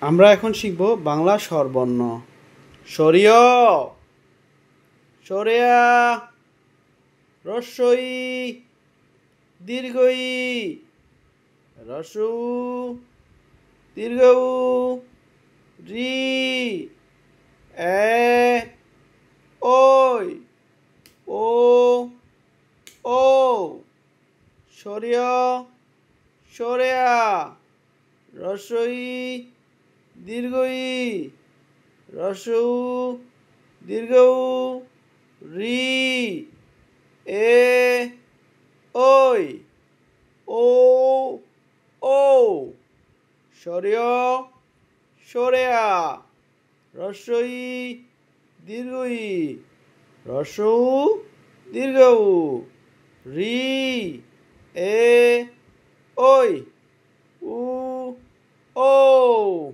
আমরা এখন শিখব বাংলা স্বরবর্ণ। সরিয়, সরেয়া, রস্বই, দীর্ঘই, রস্যউ, দীর্ঘউ, রি, এ, ওই, ও, ও, সরিয়, সরেয়া, রস্বই, দীর্ঘই, রস্যউ, দীর্ঘউ, রি, এ, ওই, ও, ও, সরিয়, সরেয়া, রস্বই, দীর্ঘই, রস্যউ, দীর্ঘউ, রি, এ, ওই, উ, ও।